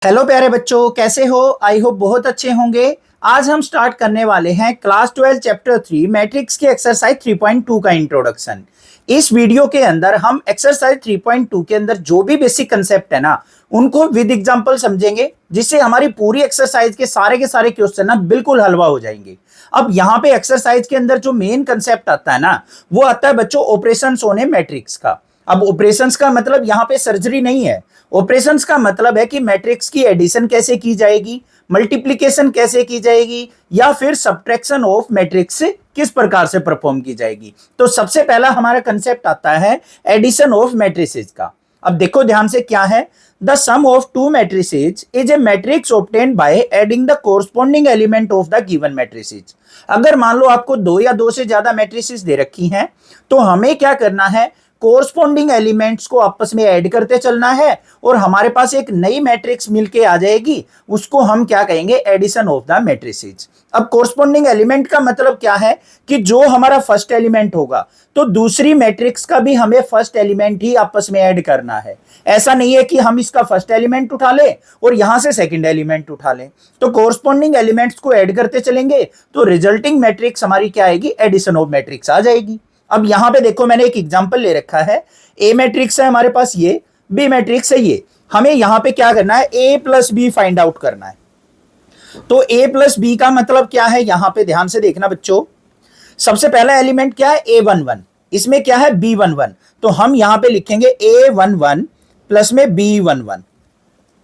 Hello प्यारे बच्चों, कैसे हो? आई होप बहुत अच्छे होंगे। आज हम स्टार्ट करने वाले हैं क्लास 12 चैप्टर 3 मैट्रिक्स के एक्सरसाइज 3.2 का इंट्रोडक्शन। इस वीडियो के अंदर हम एक्सरसाइज 3.2 के अंदर जो भी बेसिक कंसेप्ट है ना, उनको विद एग्जांपल समझेंगे, जिससे हमारी पूरी एक्सरसाइज के सारे क्वेश्चन ना बिल्कुल हलवा हो जाएंगे। अब यहाँ पे एक्सरसाइज के अंदर जो मेन कंसेप्ट आता है ना, वो आता है बच्चों ऑपरेशंस ऑन ए मैट्रिक्स का। अब ऑपरेशंस का मतलब यहाँ पे सर्जरी नहीं है। ऑपरेशंस का मतलब है कि मैट्रिक्स की एडिशन कैसे की जाएगी, मल्टीप्लिकेशन कैसे की जाएगी, या फिर सब्ट्रैक्शन ऑफ मैट्रिक्स से किस प्रकार से परफॉर्म की जाएगी। तो सबसे पहला हमारा कंसेप्ट आता है एडिशन ऑफ मैट्रिसेस का। अब देखो ध्यान से, क्या है? The sum of two matrices is a matrix obtained by adding the corresponding element of the given matrices. अगर मान लो आपको दो या दो से ज्यादा मैट्रिसेस दे रखी हैं, तो हमें क्या करना है? कोरस्पॉन्डिंग एलिमेंट्स को आपस में ऐड करते चलना है और हमारे पास एक नई मैट्रिक्स मिलके आ जाएगी। उसको हम क्या कहेंगे? Addition of the matrices. अब कोरस्पॉन्डिंग एलिमेंट का मतलब क्या है कि जो हमारा फर्स्ट एलिमेंट होगा, तो दूसरी मैट्रिक्स का भी हमें फर्स्ट एलिमेंट ही आपस में ऐड करना है। ऐसा नहीं है कि हम इसका फर्स्ट एलिमेंट उठा ले और यहां से सेकंड एलिमेंट उठा ले। तो कोरस्पॉन्डिंग एलिमेंट्स को ऐड करते चलेंगे तो रिजल्टिंग मैट्रिक्स हमारी क्या आएगी? एडिशन ऑफ मैट्रिक्स आ जाएगी। अब यहां पे देखो, मैंने एक एग्जांपल ले रखा है। ए मैट्रिक्स है हमारे पास, ये बी मैट्रिक्स है ये। हमें यहां पे क्या करना है? ए प्लस बी फाइंड आउट करना है। तो ए प्लस बी का मतलब क्या है? यहां पे ध्यान से देखना बच्चों। सबसे पहला एलिमेंट क्या है? A11। इसमें क्या है? B11। तो हम यहां पे लिखेंगे A11 प्लस में B11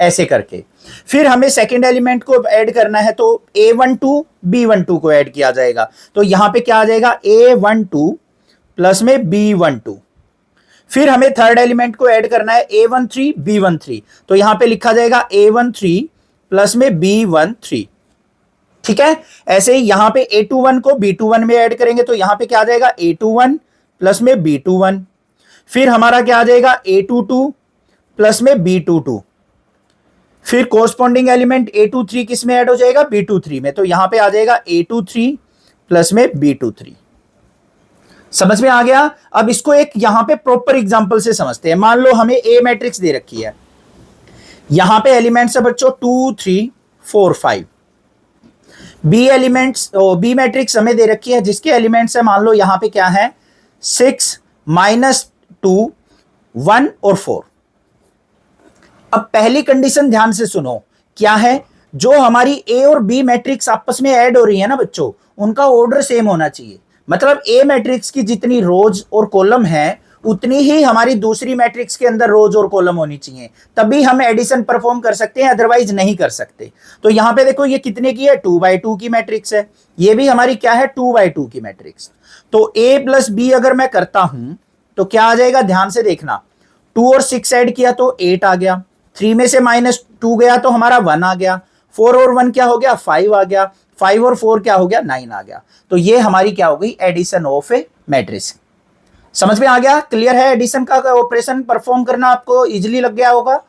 ऐसे करके। फिर हमें सेकेंड एलिमेंट को ऐड करना है, तो A12 B12 को ऐड किया जाएगा। तो यहां पे क्या आ जाएगा? A12 प्लस में B12। फिर हमें थर्ड एलिमेंट को ऐड करना है, A13 B13। तो यहां पे लिखा जाएगा A13 प्लस में B13। ठीक है। ऐसे ही यहां पे A21 को B21 में ऐड करेंगे, तो यहां पे क्या आ जाएगा? A21 प्लस में B21। फिर हमारा क्या आ जाएगा? A22 प्लस में B22। फिर कोरस्पॉन्डिंग एलिमेंट A23 किस में ऐड हो जाएगा? B23 में। तो यहां पे आ जाएगा A23 प्लस में B23। समझ में आ गया? अब इसको एक यहां पे प्रॉपर एग्जांपल से समझते हैं। मान लो हमें ए मैट्रिक्स दे रखी है, यहां पे एलिमेंट्स है बच्चों 2 3 4 5। बी एलिमेंट्स, बी मैट्रिक्स हमें दे रखी है जिसके एलिमेंट्स है, मान लो यहां पे क्या है? 6 -2 1 और 4। अब पहली कंडीशन ध्यान से सुनो, क्या है? जो हमारी ए और बी मैट्रिक्स आपस में ऐड हो रही है ना बच्चों, उनका ऑर्डर सेम होना चाहिए। मतलब ए मैट्रिक्स की जितनी रोज और कॉलम है, उतनी ही हमारी दूसरी मैट्रिक्स के अंदर रोज और कॉलम होनी चाहिए, तभी हम एडिशन परफॉर्म कर सकते हैं, अदरवाइज नहीं कर सकते। तो यहां पे देखो, ये कितने की है? 2/2 की मैट्रिक्स है। ये भी हमारी क्या है? 2/2 की मैट्रिक्स। तो ए प्लस बी अगर मैं करता हूं तो क्या आ जाएगा? ध्यान से देखना। 2 और 6 ऐड किया तो 8 आ गया। 3 में से -2 गया तो हमारा 1 आ गया। 4 और 1 क्या हो गया? 5 आ गया। 5 और 4 क्या हो गया? 9 आ गया। तो ये हमारी क्या हो गई? Addition of A matrix. समझ में आ गया? क्लियर है? एडिशन का ऑपरेशन परफॉर्म करना आपको इजीली लग गया होगा।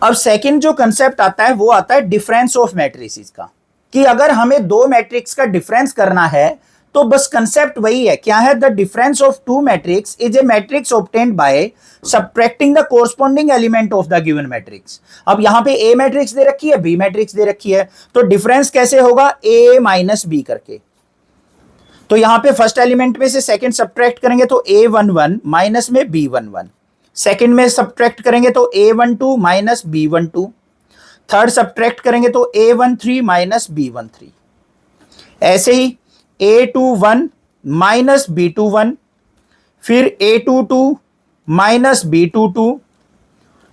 अब सेकंड जो कंसेप्ट आता है वो आता है डिफरेंस ऑफ मैट्रिसेस का, कि अगर हमें दो मैट्रिक्स का डिफरेंस करना है तो बस कंसेप्ट वही है। क्या है? The difference of two matrix is a matrix obtained by subtracting the corresponding element of the given matrix. अब यहां पे ए मैट्रिक्स दे रखी है, बी मैट्रिक्स दे रखी है, तो डिफरेंस कैसे होगा? ए माइनस बी करके। तो यहां पे फर्स्ट एलिमेंट में से सेकंड सब्ट्रैक्ट करेंगे तो A11 माइनस में B11। सेकंड में सब्ट्रैक्ट करेंगे तो A12 minus B12। Third subtract करेंगे तो A13 माइनस B13। ऐसे ही A21 माइनस B21, फिर A22 माइनस B22,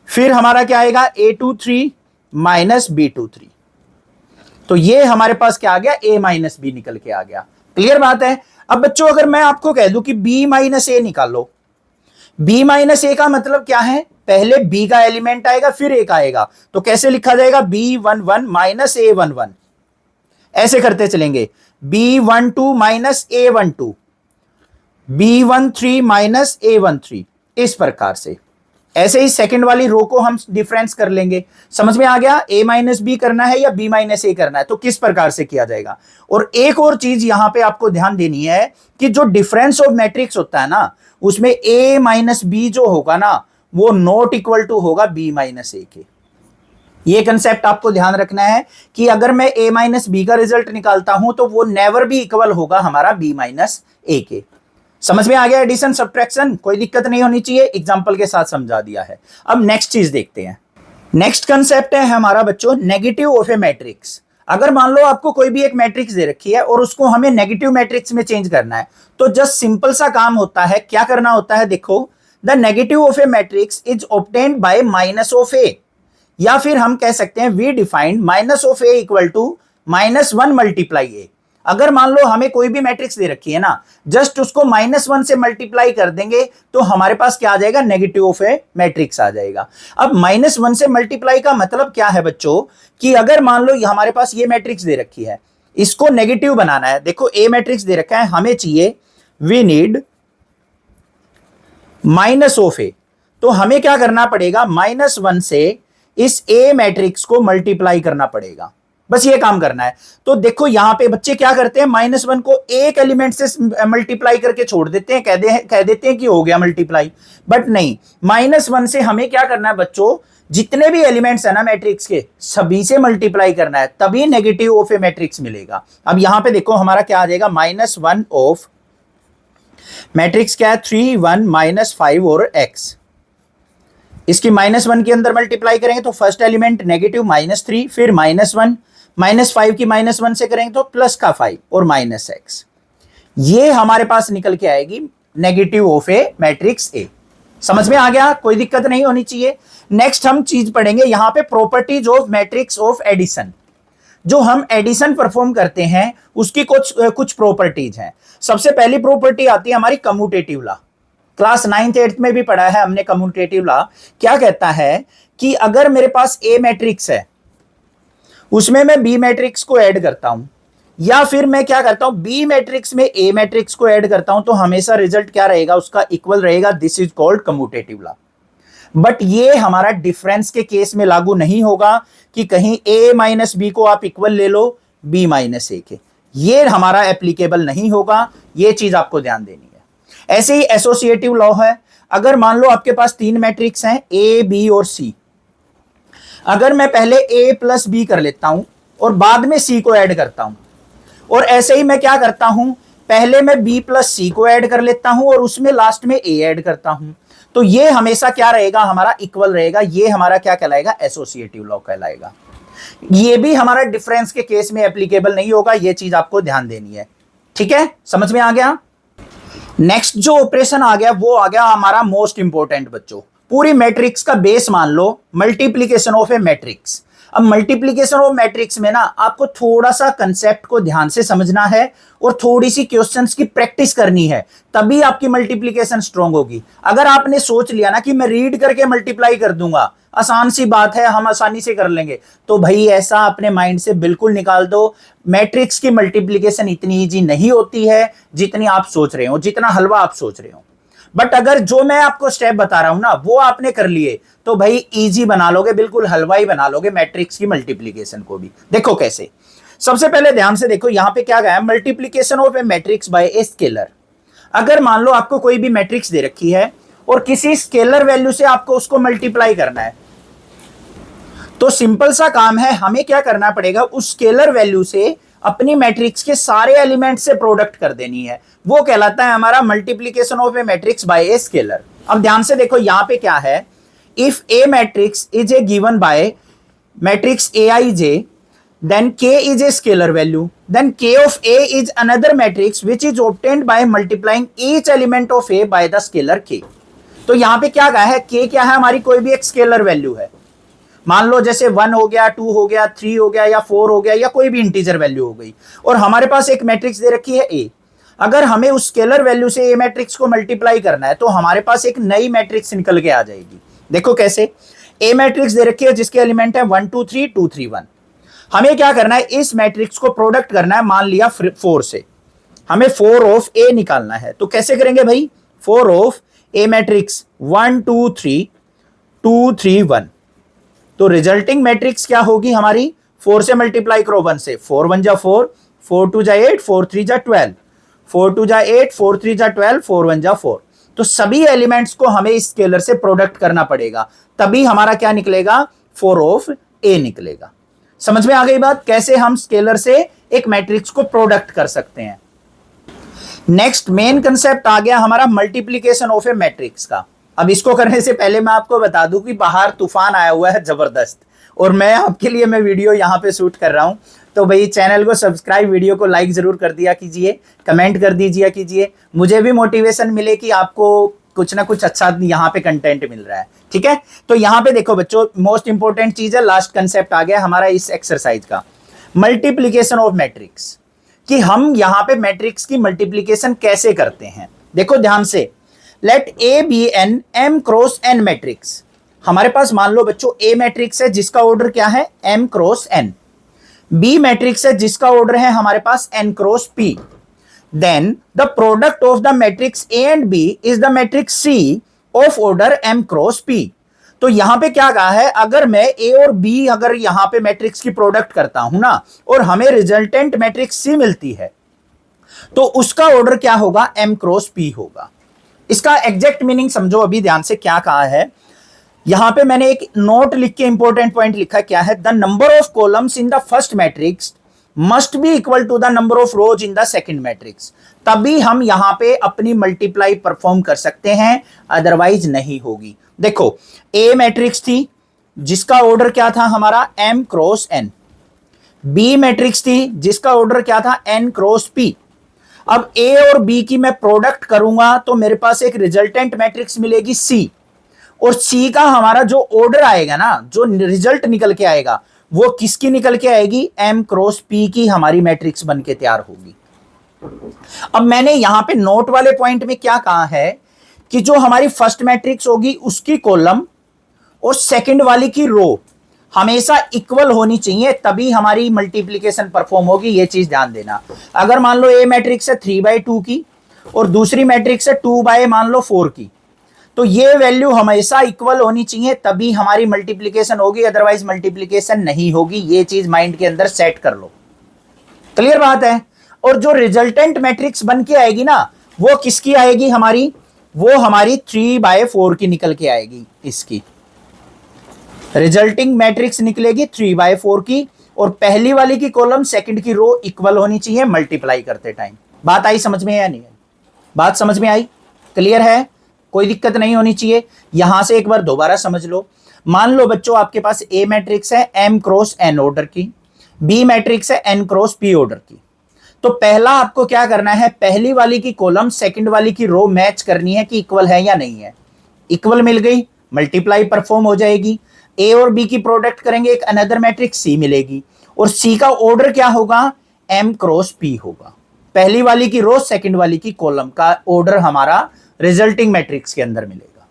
फिर हमारा क्या आएगा? A23 minus B23। तो ये हमारे पास क्या आ गया? A माइनस बी निकल के आ गया। क्लियर बात है? अब बच्चों अगर मैं आपको कह दूं कि B माइनस ए निकालो, B माइनस ए का मतलब क्या है? पहले B का एलिमेंट आएगा फिर A का आएगा। तो कैसे लिखा जाएगा? B11 minus A11। ऐसे करते चलेंगे। B12 minus A12, B13 minus A13, इस प्रकार से। ऐसे ही सेकंड वाली रो को हम डिफरेंस कर लेंगे। समझ में आ गया? A माइनस बी करना है या B माइनस ए करना है, तो किस प्रकार से किया जाएगा। और एक और चीज यहां पे आपको ध्यान देनी है कि जो डिफरेंस ऑफ मैट्रिक्स होता है ना, उसमें A माइनस बी जो होगा ना, वो नॉट इक्वल टू होगा B माइनस ए के। ये कंसेप्ट आपको ध्यान रखना है कि अगर मैं a माइनस बी का रिजल्ट निकालता हूं तो वो नेवर भी इक्वल होगा हमारा b माइनस ए के। समझ में आ गया एडिशन सब्ट्रैक्शन, कोई दिक्कत नहीं होनी चाहिए, एग्जांपल के साथ समझा दिया है। अब नेक्स्ट चीज देखते हैं। नेक्स्ट कंसेप्ट है हमारा बच्चों नेगेटिव ऑफ ए मैट्रिक्स। अगर मान लो आपको कोई भी एक मैट्रिक्स दे रखी है और उसको हमें नेगेटिव मैट्रिक्स में चेंज करना है, तो जस्ट सिंपल सा काम होता है, क्या करना होता है, देखो the negative of A matrix is obtained by minus of A, या फिर हम कह सकते हैं we defined minus of A equal to -1 multiply A. अगर मान लो हमें कोई भी मैट्रिक्स दे रखी है ना, जस्ट उसको -1 से मल्टीप्लाई कर देंगे तो हमारे पास क्या आ जाएगा, नेगेटिव ऑफ ए मैट्रिक्स आ जाएगा। अब -1 से मल्टीप्लाई का मतलब क्या है बच्चों, कि अगर मान लो हमारे पास ये मैट्रिक्स दे रखी है, इसको नेगेटिव बनाना है, देखो ए मैट्रिक्स दे रखा है, हमें चाहिए वी नीड माइनस ऑफ ए, तो हमें क्या करना पड़ेगा, -1 से इस ए मैट्रिक्स को मल्टीप्लाई करना पड़ेगा, बस ये काम करना है। तो देखो यहां पे बच्चे क्या करते हैं, -1 को एक एलिमेंट से मल्टीप्लाई करके छोड़ देते हैं, कह देते हैं कि हो गया मल्टीप्लाई, बट नहीं, -1 से हमें क्या करना है बच्चों, जितने भी एलिमेंट्स है ना मैट्रिक्स के सभी से मल्टीप्लाई करना है, तभी नेगेटिव ऑफ ए मैट्रिक्स मिलेगा। अब यहां पे देखो हमारा क्या आ जाएगा, -1 ऑफ मैट्रिक्स क्या है, 3 1 -5 और x, इसकी -1 के अंदर मल्टीप्लाई करेंगे तो फर्स्ट एलिमेंट नेगेटिव -3, फिर -1, -5 की -1 से करेंगे तो प्लस का 5 और -x, ये हमारे पास निकल के आएगी negative of A matrix A. समझ में आ गया, कोई दिक्कत नहीं होनी चाहिए। नेक्स्ट हम चीज पढ़ेंगे यहां पे properties of matrix of addition. जो हम एडिशन परफॉर्म करते हैं उसकी कुछ प्रॉपर्टीज हैं। सबसे पहली प्रॉपर्टी आती है हमारी commutative law, class 9th 8th में भी पढ़ा है हमने कम्यूटेटिव लॉ। क्या कहता है कि अगर मेरे पास ए मैट्रिक्स है, उसमें मैं बी मैट्रिक्स को ऐड करता हूं, या फिर मैं क्या करता हूं, बी मैट्रिक्स में ए मैट्रिक्स को ऐड करता हूं, तो हमेशा रिजल्ट क्या रहेगा, उसका इक्वल रहेगा। This is called commutative law. But ये हमारा डिफरेंस के केस में लागू नहीं होगा कि कहीं a माइनस बी को आप इक्वल ले लो b माइनस ए के, ये हमारा एप्लीकेबल नहीं होगा, ये चीज आपको ध्यान देनी है। ऐसे ही एसोसिएटिव लॉ है, अगर मान लो आपके पास 3 मैट्रिक्स हैं a b और c, अगर मैं पहले a प्लस बी कर लेता हूं और बाद में c को ऐड करता हूं, और ऐसे ही मैं क्या करता हूं, पहले मैं b प्लस सी को ऐड कर लेता हूं और उसमें लास्ट में a ऐड करता हूं, तो ये हमेशा क्या रहेगा, हमारा इक्वल रहेगा। ये हमारा क्या कहलाएगा, एसोसिएटिव लॉ कहलाएगा। ये भी हमारा डिफरेंस के केस में एप्लीकेबल नहीं होगा, ये चीज आपको ध्यान देनी है। ठीक है, समझ में आ गया। नेक्स्ट जो ऑपरेशन आ गया वो आ गया हमारा मोस्ट इंपॉर्टेंट बच्चों, पूरी मैट्रिक्स का बेस मान लो मल्टीप्लीकेशन ऑफ ए मैट्रिक्स। अब मल्टीप्लीकेशन ऑफ मैट्रिक्स में ना आपको थोड़ा सा कंसेप्ट को ध्यान से समझना है और थोड़ी सी क्वेश्चंस की प्रैक्टिस करनी है, तभी आपकी मल्टीप्लीकेशन स्ट्रांग होगी। अगर आपने सोच लिया ना कि मैं रीड करके मल्टीप्लाई कर दूंगा, आसान सी बात है, हम आसानी से कर लेंगे, तो भाई ऐसा अपने माइंड से बिल्कुल निकाल दो। मैट्रिक्स की मल्टीप्लीकेशन इतनी इजी नहीं होती है जितनी आप सोच रहे हो, जितना हलवा आप सोच रहे हो। बट अगर जो मैं आपको स्टेप बता रहा हूं ना वो आपने कर लिए तो भाई इजी बना लोगे, बिल्कुल हलवा ही बना लोगे मैट्रिक्स की मल्टीप्लीकेशन को भी। देखो कैसे, सबसे पहले ध्यान से देखो यहां पे क्या गया है, multiplication of A matrix bye a scalar. अगर मान लो आपको कोई भी मैट्रिक्स दे रखी है और किसी स्केलर वैल्यू से आपको उसको मल्टीप्लाई करना है, तो सिंपल सा काम है, हमें क्या करना पड़ेगा, उस स्केलर वैल्यू से अपनी मैट्रिक्स के सारे एलिमेंट से प्रोडक्ट कर देनी है। वो कहलाता है हमारा multiplication of A matrix bye a scalar. अब ध्यान से देखो यहां पे क्या है, if A matrix is A given by matrix aij, then k is a scalar value, then k of a is another matrix which is obtained by multiplying each element of a by the scalar k। तो यहां पे क्या कहा है, k क्या है, हमारी कोई भी एक स्केलर वैल्यू है। मान लो जैसे 1 हो गया, 2 हो गया, 3 हो गया या 4 हो गया या कोई भी इंटीजर वैल्यू हो गई, और हमारे पास एक मैट्रिक्स दे रखी है a। अगर हमें उस स्केलर वैल्यू से ए मैट्रिक्स को मल्टीप्लाई करना है तो हमारे पास एक नई मैट्रिक्स निकल के आ जाएगी। देखो कैसे, ए मैट्रिक्स दे रखी है जिसके एलिमेंट है 1 2 3 2 3 1। हमें क्या करना है, इस मैट्रिक्स को प्रोडक्ट करना है, मान लिया 4 से, हमें 4 ऑफ ए निकालना है। तो कैसे करेंगे भाई, 4 ऑफ ए मैट्रिक्स 1 2 3 2 3 1, तो रिजल्टिंग मैट्रिक्स क्या होगी हमारी, 4 से मल्टीप्लाई करो 1 से, 4 1 जा 4, 4 2 जा 8, 4 3 जा 12, 4 2 जा 8, 4 3 जा 12, 4 1 जा 4। तो सभी एलिमेंट्स को हमें इस स्केलर से प्रोडक्ट करना पड़ेगा, तभी हमारा क्या निकलेगा, 4 ऑफ ए निकलेगा। समझ में आ गई बात, कैसे हम स्केलर से एक मैट्रिक्स को प्रोडक्ट कर सकते हैं। नेक्स्ट मेन कंसेप्ट आ गया हमारा मल्टीप्लीकेशन ऑफ ए मैट्रिक्स का। अब इसको करने से पहले मैं आपको बता दूं कि बाहर तूफान आया हुआ है जबरदस्त, और मैं आपके लिए वीडियो यहाँ पे शूट कर रहा हूँ। तो भाई चैनल को सब्सक्राइब, वीडियो को लाइक जरूर कर दिया कीजिए, कमेंट कर दीजिए कीजिए, मुझे भी मोटिवेशन मिले कि आपको कुछ ना कुछ अच्छा यहाँ पे कंटेंट मिल रहा है। ठीक है, तो यहाँ पे देखो बच्चों, मोस्ट इंपॉर्टेंट चीज है, लास्ट कंसेप्ट आ गया हमारा इस एक्सरसाइज का, मल्टीप्लीकेशन ऑफ मैट्रिक्स, कि हम यहाँ पे मैट्रिक्स की मल्टीप्लीकेशन कैसे करते हैं। देखो ध्यान से, let A be an m cross n matrix. हमारे पास मान लो बच्चों ए मैट्रिक्स है जिसका ऑर्डर क्या है, M cross N. B matrix है जिसका ऑर्डर है हमारे पास N cross P. then the product of the matrix A and B is the matrix C of order M cross P। तो यहां पे क्या कहा है, अगर मैं A और B अगर यहां पे मैट्रिक्स की प्रोडक्ट करता हूं ना, और हमें रिजल्टेंट मैट्रिक्स C मिलती है, तो उसका ऑर्डर क्या होगा, M क्रॉस P होगा। इसका एग्जैक्ट मीनिंग समझो अभी ध्यान से, क्या कहा है यहां पे मैंने एक नोट लिख के इंपॉर्टेंट पॉइंट लिखा, क्या है, the number of columns in the first matrix must be equal to the number of rows in the second matrix. तभी हम यहां पे अपनी मल्टीप्लाई परफॉर्म कर सकते हैं, अदरवाइज नहीं होगी। देखो ए मैट्रिक्स थी जिसका ऑर्डर क्या था हमारा, m cross N. B matrix थी जिसका ऑर्डर क्या था, एन क्रॉस पी। अब ए और बी की मैं प्रोडक्ट करूंगा तो मेरे पास एक रिजल्टेंट मैट्रिक्स मिलेगी सी, और सी का हमारा जो ऑर्डर आएगा ना, जो रिजल्ट निकल के आएगा, वो किसकी निकल के आएगी, एम क्रॉस पी की हमारी मैट्रिक्स बन के तैयार होगी। अब मैंने यहां पे नोट वाले पॉइंट में क्या कहा है कि जो हमारी फर्स्ट मैट्रिक्स होगी उसकी कॉलम और सेकंड वाली की रो हमेशा इक्वल होनी चाहिए, तभी हमारी मल्टीप्लिकेशन परफॉर्म होगी। ये चीज ध्यान देना। अगर मान लो ए मैट्रिक्स है 3/2 की और दूसरी मैट्रिक्स है 2 मान लो 4 की, तो ये वैल्यू हमेशा इक्वल होनी चाहिए, तभी हमारी मल्टीप्लिकेशन होगी, अदरवाइज मल्टीप्लिकेशन नहीं होगी। ये चीज माइंड के अंदर सेट कर लो, क्लियर बात है। और जो रिजल्टेंट मैट्रिक्स बन के आएगी ना, वो किसकी आएगी हमारी, वो हमारी 3/4 की निकल के आएगी। इसकी रिजल्टिंग मैट्रिक्स निकलेगी 3/4 की, और पहली वाली की कॉलम सेकंड की रो इक्वल होनी चाहिए मल्टीप्लाई करते टाइम। बात आई समझ में या नहीं? बात समझ में आई, क्लियर है, कोई दिक्कत नहीं होनी चाहिए। यहां से एक बार दोबारा समझ लो। मान लो बच्चों आपके पास ए मैट्रिक्स है एम क्रॉस एन ऑर्डर की, बी मैट्रिक्स है एन क्रॉस पी ऑर्डर की। तो पहला आपको क्या करना है, पहली वाली की कॉलम सेकंड वाली की रो मैच करनी है कि इक्वल है या नहीं है। इक्वल मिल गई, मल्टीप्लाई परफॉर्म हो जाएगी। ए और बी की प्रोडक्ट करेंगे, एक अनदर मैट्रिक्स सी मिलेगी, और सी का ऑर्डर क्या होगा, एम क्रॉस पी होगा। पहली वाली की रो सेकंड वाली की कॉलम का ऑर्डर हमारा रिजल्टिंग मैट्रिक्स के अंदर मिलेगा।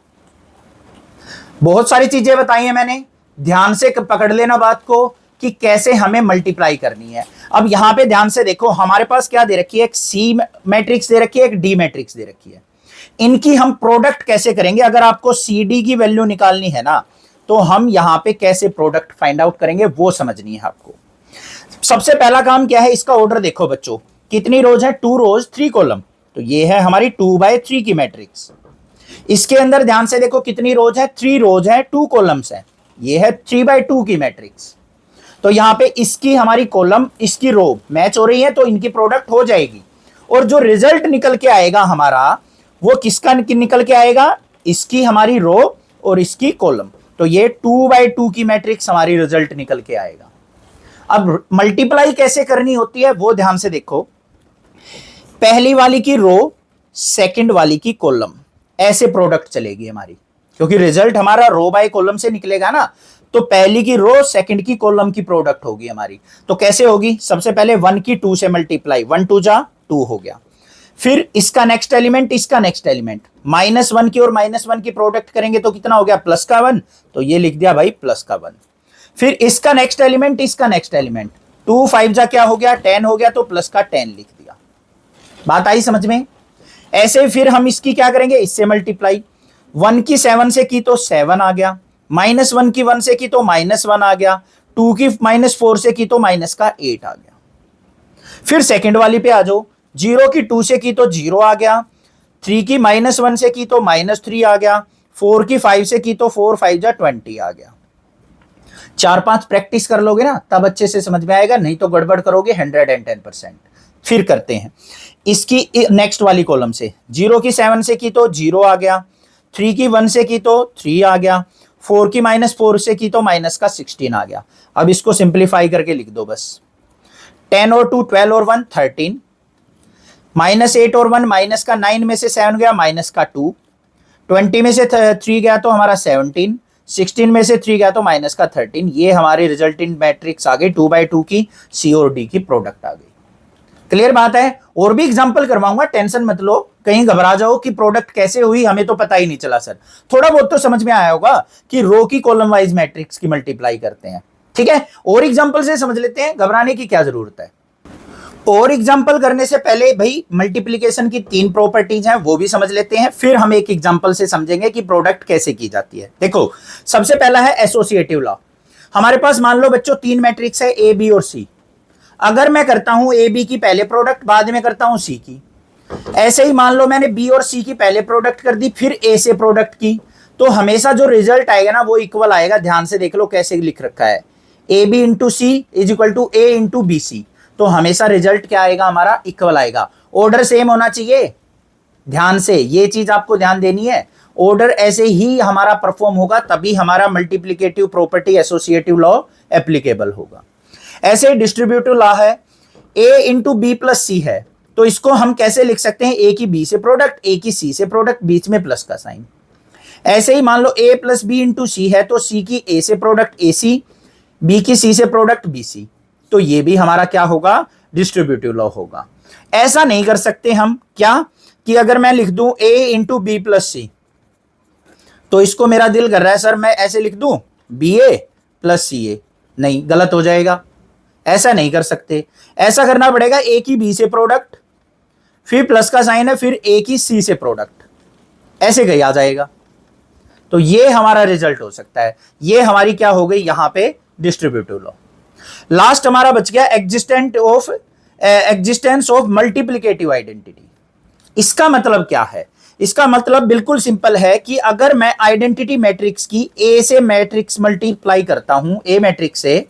बहुत सारी चीजें बताई हैं मैंने, ध्यान से पकड़ लेना बात को कि कैसे हमें मल्टीप्लाई करनी है। अब यहां पे ध्यान से देखो, हमारे पास क्या दे रखी है, एक सी मैट्रिक्स दे रखी है, एक डी मैट्रिक्स दे रखी है। इनकी हम प्रोडक्ट कैसे करेंगे, अगर आपको सी डी की वैल्यू निकालनी है ना, तो हम यहां पे कैसे प्रोडक्ट फाइंड आउट करेंगे वो समझनी है आपको। सबसे पहला काम क्या है, इसका ऑर्डर देखो बच्चों, कितनी रोज है, 2 रोज 3 कॉलम। तो ये है हमारी 2/3 की मैट्रिक्स। इसके अंदर ध्यान से देखो कितनी रोज है, 3 रोज है, 2 कॉलम्स है। ये है 3/2 की मैट्रिक्स। तो यहां पे इसकी हमारी कॉलम इसकी रो मैच हो रही है, तो इनकी प्रोडक्ट हो जाएगी। और जो रिजल्ट निकल के आएगा हमारा, वो किसका निकल के आएगा, इसकी हमारी रो और इसकी कॉलम। तो ये 2/2 की मैट्रिक्स हमारी रिजल्ट निकल के आएगा। अब मल्टीप्लाई कैसे करनी होती है वो ध्यान से देखो। पहली वाली की रो सेकंड वाली की कॉलम, ऐसे प्रोडक्ट चलेगी हमारी, क्योंकि रिजल्ट हमारा रो बाय कॉलम से निकलेगा ना। तो पहली की रो सेकंड की कॉलम की प्रोडक्ट होगी हमारी। तो कैसे होगी, सबसे पहले 1 की 2 से मल्टीप्लाई, 1 2 जा 2 हो गया। फिर इसका नेक्स्ट एलिमेंट, इसका नेक्स्ट एलिमेंट, -1 की और -1 की प्रोडक्ट करेंगे तो कितना हो गया, प्लस का 1। तो ये लिख दिया भाई प्लस का 1। फिर इसका नेक्स्ट एलिमेंट, इसका नेक्स्ट एलिमेंट, 2 5 जा क्या हो गया, 10 हो गया, तो प्लस का 10 लिख दिया। बात आई समझ में? ऐसे फिर हम इसकी क्या करेंगे, इससे मल्टीप्लाई, 1 की 7 से की तो 7 आ गया, -1 की 1 से की तो -1 आ गया, 2 की -4 से की तो माइनस का 8 आ गया। फिर सेकंड वाली पे आ जाओ, 0 की 2 से की तो 0 आ गया, 3 की -1 से की तो -3 आ गया, 4 की 5 से की तो 4 5 जा 20 आ गया। 4-5 प्रैक्टिस कर लोगे ना तब अच्छे से समझ में आएगा, नहीं तो गड़बड़ करोगे 110%। फिर करते हैं इसकी नेक्स्ट वाली कॉलम से। 0 की 7 से की तो 0 आ गया, 3 की 1 से की तो 3 आ गया, 4 की -4 से की तो माइनस का 16 आ गया। अब इसको सिंप्लीफाई करके लिख दो बस। 10 और 2 12 और 1 13, -8 और 1 माइनस का 9 में से 7 गया माइनस का 2, 20 में से 3 गया तो हमारा 17, 16 में से 3 गया तो माइनस का 13। ये हमारी रिजल्टिंग मैट्रिक्स आ गई 2/2 की, सी और डी की प्रोडक्ट आ गई। क्लियर बात है? और भी एग्जांपल करवाऊंगा, टेंशन मत लो, कहीं घबरा जाओ कि प्रोडक्ट कैसे हुई हमें तो पता ही नहीं चला सर। थोड़ा बहुत तो समझ में आया होगा कि रो की कॉलम वाइज मैट्रिक्स की मल्टीप्लाई करते हैं। ठीक है, और एग्जांपल से समझ लेते हैं, घबराने की क्या जरूरत है। और एग्जांपल करने से पहले भाई मल्टीप्लिकेशन की 3 प्रॉपर्टीज हैं वो भी समझ लेते हैं, फिर हम एक एग्जांपल से समझेंगे कि प्रोडक्ट कैसे की जाती है। देखो, सबसे पहला है एसोसिएटिव लॉ। हमारे पास मान लो बच्चों 3 मैट्रिक्स है ए, बी और सी। अगर मैं करता हूं ए बी की पहले प्रोडक्ट, बाद में करता हूं सी की, ऐसे ही मान लो मैंने बी और सी की पहले प्रोडक्ट कर दी फिर ए से प्रोडक्ट की, तो हमेशा जो रिजल्ट आएगा ना वो इक्वल आएगा। ध्यान से देख लो कैसे लिख रखा है, A B into C is equal to A into B C, तो हमेशा रिजल्ट क्या आएगा हमारा, इक्वल आएगा। ऑर्डर सेम होना चाहिए, ध्यान से ये चीज आपको ध्यान देनी है। ऑर्डर ऐसे ही हमारा परफॉर्म होगा तभी हमारा multiplicative property associative law applicable होगा। ऐसे डिस्ट्रीब्यूटिव लॉ है, ए इंटू बी प्लस सी है, तो इसको हम कैसे लिख सकते हैं, ए की बी से प्रोडक्ट, ए की सी से प्रोडक्ट, बीच में प्लस का साइन। ऐसे ही मान लो ए प्लस बी इंटू सी है, तो सी की ए से प्रोडक्ट ए सी, बी की सी से प्रोडक्ट बी सी, तो ये भी हमारा क्या होगा, डिस्ट्रीब्यूटिव लॉ होगा। ऐसा नहीं कर सकते हम क्या कि अगर मैं लिख दूं ए इंटू बी प्लस सी, तो इसको मेरा दिल कर रहा है सर मैं ऐसे लिख दूं बी ए प्लस सी ए, नहीं, गलत हो जाएगा, ऐसा नहीं कर सकते। ऐसा करना पड़ेगा ए की बी से प्रोडक्ट, फिर प्लस का साइन है, फिर ए की सी से प्रोडक्ट, ऐसे कहीं आ जाएगा, तो ये हमारा रिजल्ट हो सकता है। ये हमारी क्या हो गई यहां पे डिस्ट्रीब्यूटिव लॉ। लास्ट हमारा बच गया एग्जिस्टेंस ऑफ मल्टीप्लिकेटिव आइडेंटिटी। इसका मतलब क्या है, इसका मतलब बिल्कुल सिंपल है कि अगर मैं आइडेंटिटी मैट्रिक्स की ए से मैट्रिक्स मल्टीप्लाई करता हूं, ए मैट्रिक्स से,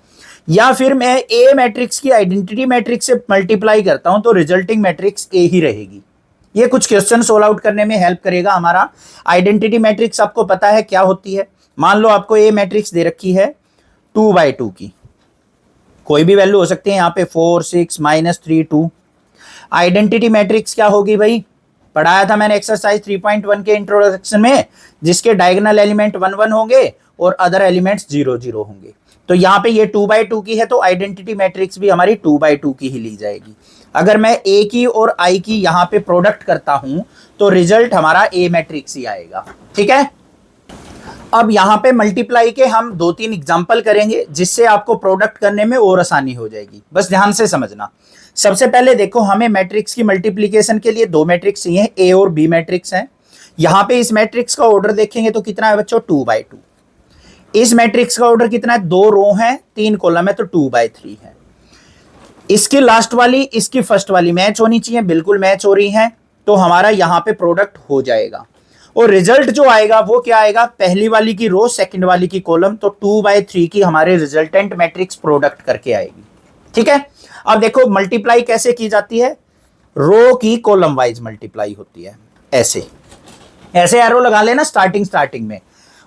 या फिर मैं ए मैट्रिक्स की आइडेंटिटी मैट्रिक्स से मल्टीप्लाई करता हूं, तो रिजल्टिंग मैट्रिक्स ए ही रहेगी। ये कुछ क्वेश्चन सोल्व आउट करने में हेल्प करेगा हमारा। आइडेंटिटी मैट्रिक्स आपको पता है क्या होती है। मान लो आपको ए मैट्रिक्स दे रखी है 2/2 की, कोई भी वैल्यू हो सकती है यहाँ पे 4 6 -3 2। आइडेंटिटी मैट्रिक्स क्या होगी भाई, पढ़ाया था मैंने एक्सरसाइज 3.1 के इंट्रोडक्शन में, जिसके डायगोनल एलिमेंट 1 1 होंगे और अदर एलिमेंट्स 0 0 होंगे। तो यहाँ पे ये 2/2 की है, तो आइडेंटिटी मैट्रिक्स भी हमारी 2/2 की ही ली जाएगी। अगर मैं ए की और आई की यहाँ पे प्रोडक्ट करता हूं तो रिजल्ट हमारा ए मैट्रिक्स ही आएगा। ठीक है, अब यहाँ पे मल्टीप्लाई के हम 2-3 एग्जाम्पल करेंगे जिससे आपको प्रोडक्ट करने में और आसानी हो जाएगी, बस ध्यान से समझना। सबसे पहले देखो, हमें मैट्रिक्स की मल्टीप्लिकेशन के लिए 2 मैट्रिक्स चाहिए, ए और बी मैट्रिक्स हैं। यहाँ पे इस मैट्रिक्स का ऑर्डर देखेंगे तो कितना है बच्चों, 2/2। इस मैट्रिक्स का ऑर्डर कितना है, 2 रो है 3 कॉलम है, तो 2/3 है। इसकी लास्ट वाली इसकी फर्स्ट वाली मैच होनी चाहिए, बिल्कुल मैच हो रही है, तो हमारा यहाँ पे प्रोडक्ट हो जाएगा। और रिजल्ट जो आएगा वो क्या आएगा, पहली वाली की रो सेकंड वाली की कॉलम, तो 2/3 की हमारे रिजल्टेंट मैट्रिक्स प्रोडक्ट करके आएगी। ठीक है, अब देखो मल्टीप्लाई कैसे की जाती है, रो की कॉलम वाइज मल्टीप्लाई होती है। ऐसे ऐसे एरो लगा लेना स्टार्टिंग में,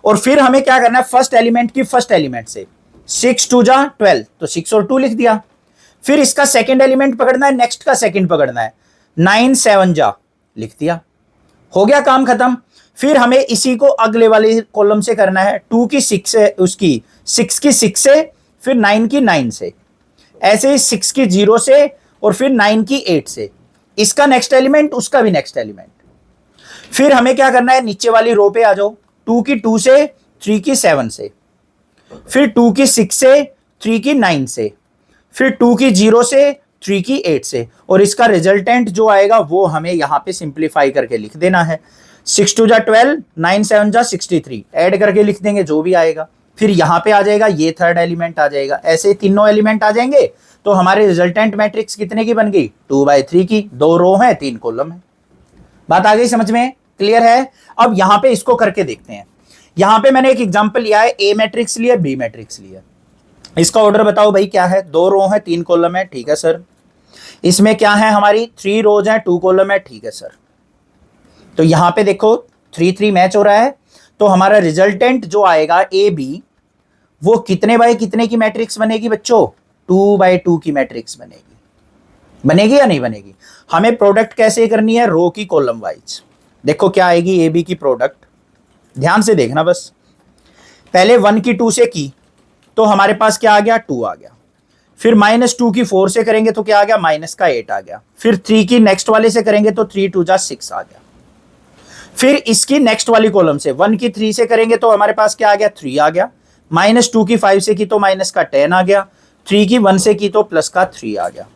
और फिर हमें क्या करना है, फर्स्ट एलिमेंट की फर्स्ट एलिमेंट से 6 2 जा 12, तो 6 और 2 लिख दिया। फिर इसका सेकंड एलिमेंट पकड़ना है, नेक्स्ट का सेकंड पकड़ना है, 9 7 जा लिख दिया, हो गया काम खत्म। फिर हमें इसी को अगले वाले कॉलम से करना है, 2 की 6 से, उसकी 6 की 6 से, फिर 9 की 9 से, ऐसे ही 6 की 0 से, और फिर 9 की 8 से, इसका नेक्स्ट एलिमेंट उसका भी नेक्स्ट एलिमेंट। फिर हमें क्या करना है, नीचे वाली रो पे आ जाओ, 2 की 2 से, 3 की 7 से, फिर 2 की 6 से, 3 की 9 से, फिर 2 की 0 से, 3 की 8 से, और इसका रिजल्टेंट जो आएगा वो हमें यहां पे सिंप्लीफाई करके लिख देना है। 6 2 जा 12, 9 7 जा 63, ऐड करके लिख देंगे जो भी आएगा। फिर यहां पे आ जाएगा, ये थर्ड एलिमेंट आ जाएगा, ऐसे तीनों एलिमेंट आ जाएंगे, तो हमारे रिजल्टेंट मैट्रिक्स कितने की बन गई, 2/3 की। 2 रो है 3 कॉलम है। बात आ गई समझ में, क्लियर है। अब यहां पे इसको करके देखते हैं। यहां पे मैंने एक एग्जांपल लिया है, ए मैट्रिक्स लिया, बी मैट्रिक्स लिया। इसका ऑर्डर बताओ भाई क्या है, 2 रो है 3 कॉलम है, ठीक है सर। इसमें क्या है हमारी 3 रोज है 2 कॉलम है, ठीक है सर। तो यहां पे देखो 3 मैच हो रहा है, तो हमारा रिजल्टेंट जो आएगा ए बी, वो कितने बाय कितने की मैट्रिक्स बनेगी बच्चों, 2x2 की मैट्रिक्स बनेगी। बनेगी या नहीं बनेगी? हमें प्रोडक्ट कैसे करनी है, रो की कॉलम वाइज। देखो क्या आएगी ए बी की प्रोडक्ट, ध्यान से देखना बस। पहले 1 की 2 से की तो हमारे पास क्या आ गया, 2 आ गया। फिर -2 की 4 से करेंगे तो क्या आ गया, -8 आ गया। फिर 3 की नेक्स्ट वाले से करेंगे तो 3 2 जा 6 आ गया। फिर इसकी नेक्स्ट वाली कॉलम से 1 की 3 से करेंगे तो हमारे पास क्या आ गया, 3 आ गया। -2 की 5 से की तो माइनस का 10 आ गया। 3 की 1 से की तो प्लस का 3 आ गया।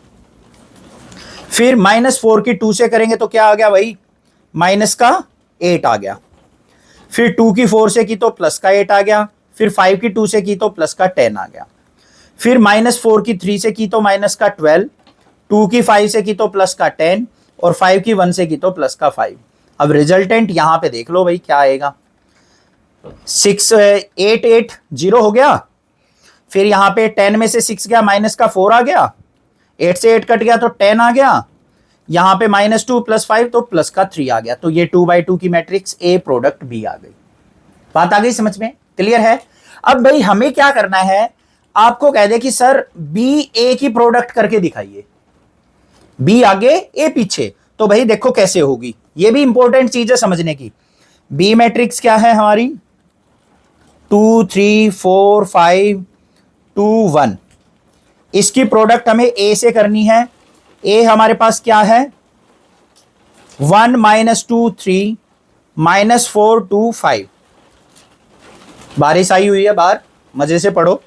फिर -4 की 2 से करेंगे तो क्या आ गया भाई, माइनस का 8 आ गया। फिर 2 की 4 से की तो प्लस का 8 आ गया। फिर 5 की 2 से की तो प्लस का 10 आ गया। फिर -4 की 3 से की तो माइनस का 12, 2 की 5 से की तो प्लस का 10 और 5 की 1 से की तो प्लस का 5। अब रिजल्टेंट यहां पे देख लो भाई क्या आएगा, 6 8 8 0 हो गया। फिर यहां पे 10 में से 6 गया, माइनस का 4 आ गया। 8 से 8 कट गया तो 10 आ गया। यहां पे -2 + 5 तो प्लस का 3 आ गया। तो ये 2x2 की मैट्रिक्स ए प्रोडक्ट बी आ गई। बात आ गई समझ में, क्लियर है? अब भाई हमें क्या करना है, आपको कह दे कि सर बी ए की प्रोडक्ट करके दिखाइए, बी आगे ए पीछे, तो भाई देखो कैसे होगी। ये भी इंपॉर्टेंट चीज है समझने की। बी मैट्रिक्स क्या है हमारी, 2 3 4 5 2 1। इसकी प्रोडक्ट हमें ए से करनी है। ए हमारे पास क्या है, 1 -2 3 -4 2 5। बारिश आई हुई है बाहर, मजे से पढ़ो।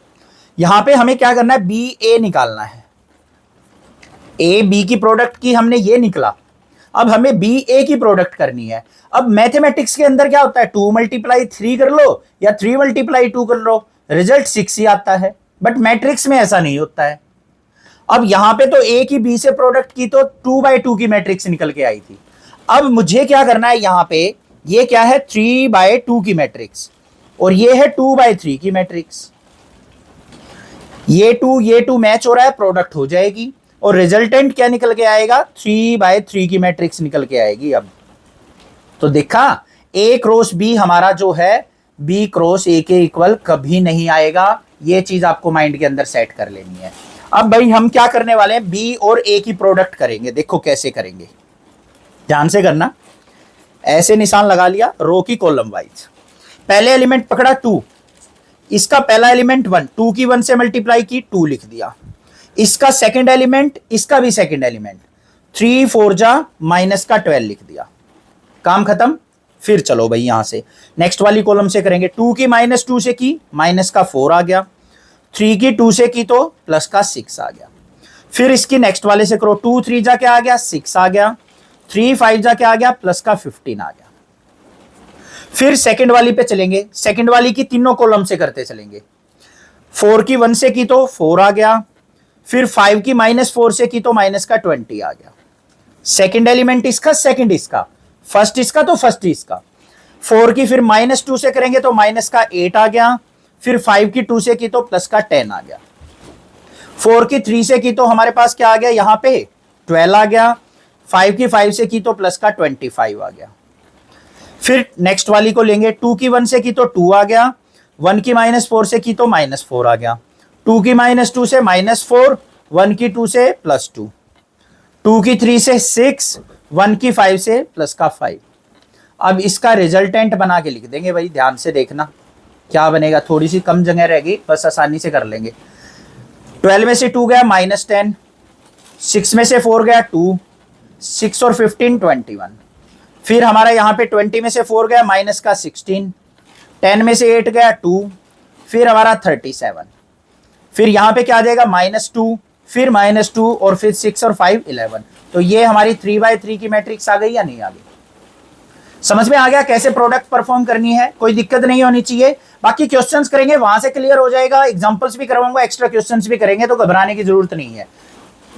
यहां पे हमें क्या करना है, बी ए निकालना है। ए बी की प्रोडक्ट की हमने ये निकला, अब हमें बी ए की प्रोडक्ट करनी है। अब मैथमेटिक्स के अंदर क्या होता है, 2 × 3 कर लो या 3 × 2 कर लो, रिजल्ट 6 ही आता है। बट मैट्रिक्स में ऐसा नहीं होता है। अब यहां पे तो ए की बी से प्रोडक्ट की तो 2x2 की मैट्रिक्स निकल के आई थी। अब मुझे क्या करना है, यहां पे ये क्या है, 3x2 की मैट्रिक्स, और ये है 2x3 की मैट्रिक्स। ये 2 मैच हो रहा है, प्रोडक्ट हो जाएगी और रिजल्टेंट क्या निकल के आएगा, 3x3 की मैट्रिक्स निकल के आएगी। अब तो देखा, ए क्रॉस बी हमारा जो है बी क्रॉस ए के इक्वल कभी नहीं आएगा। ये चीज आपको माइंड के अंदर सेट कर लेनी है। अब भाई हम क्या करने वाले हैं, बी और ए की प्रोडक्ट करेंगे। देखो कैसे करेंगे, ध्यान से करना। ऐसे निशान लगा लिया रो की कॉलम वाइज। पहले एलिमेंट पकड़ा 2, इसका पहला एलिमेंट 1, 2 की 1 से मल्टीप्लाई की 2 लिख दिया। इसका सेकंड एलिमेंट, इसका भी सेकंड एलिमेंट, 3 4 जा माइनस का 12 लिख दिया, काम खत्म। फिर चलो भाई यहां से नेक्स्ट वाली कॉलम से करेंगे। 2 की -2 से की माइनस का 4 आ गया। 3 की 2 से की तो प्लस का 6 आ गया। फिर इसकी नेक्स्ट वाले से करो, 2 3 जा क्या आ गया, 6 आ गया। 3 5 जा क्या आ गया, प्लस का 15 आ गया। फिर सेकंड वाली पे चलेंगे, सेकंड वाली की तीनों कॉलम से करते चलेंगे। 4 की 1 से की तो 4 आ गया। फिर 5 की -4 से की तो माइनस का 20 आ गया। सेकंड एलिमेंट इसका, सेकंड इसका, फर्स्ट इसका तो फर्स्ट इसका। 4 की फिर -2 से करेंगे तो माइनस का 8 आ गया। फिर 5 की 2 से की तो प्लस का 10 आ गया। 4 की 3 से की तो हमारे पास क्या आ गया, यहां पे 12 आ गया। 5 की 5 से की तो प्लस का 25 आ गया। फिर नेक्स्ट वाली को लेंगे, 2 की 1 से की तो 2 आ गया। 1 की -4 से की तो -4 आ गया। 2 की -2 से -4, 1 की 2 से +2, 2 की 3 से 6, 1 की 5 से प्लस का 5। अब इसका रिजल्टेंट बना के लिख देंगे भाई, ध्यान से देखना क्या बनेगा। थोड़ी सी कम जगह रहेगी, बस आसानी से कर लेंगे। 12 में से 2 गया -10, 6 में से 4 गया 2, 6 और 15 21। फिर हमारा यहाँ पे 20 में से 4 गया माइनस का 16, 10 में से 8 गया 2, फिर हमारा 37। फिर यहाँ पे क्या आ जाएगा, -2, फिर -2 और फिर 6 और 5 11। तो ये हमारी 3x3 की मैट्रिक्स आ गई या नहीं आ गई? समझ में आ गया कैसे प्रोडक्ट परफॉर्म करनी है? कोई दिक्कत नहीं होनी चाहिए। बाकी क्वेश्चंस करेंगे वहां से क्लियर हो जाएगा। एग्जांपल्स भी करवाऊंगा, एक्स्ट्रा क्वेश्चंस भी करेंगे, तो घबराने की जरूरत नहीं है।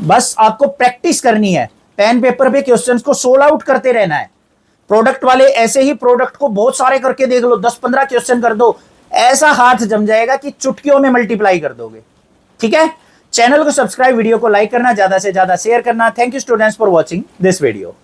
बस आपको प्रैक्टिस करनी है, पेन पेपर पे क्वेश्चंस को सोल्व आउट करते रहना है। प्रोडक्ट वाले ऐसे ही प्रोडक्ट को बहुत सारे करके देख लो, 10-15 क्वेश्चन कर दो, ऐसा हाथ जम जाएगा कि चुटकियों में मल्टीप्लाई कर दोगे। ठीक है, चैनल को सब्सक्राइब, वीडियो को लाइक करना, ज्यादा से ज्यादा शेयर करना। Thank you students for watching this video.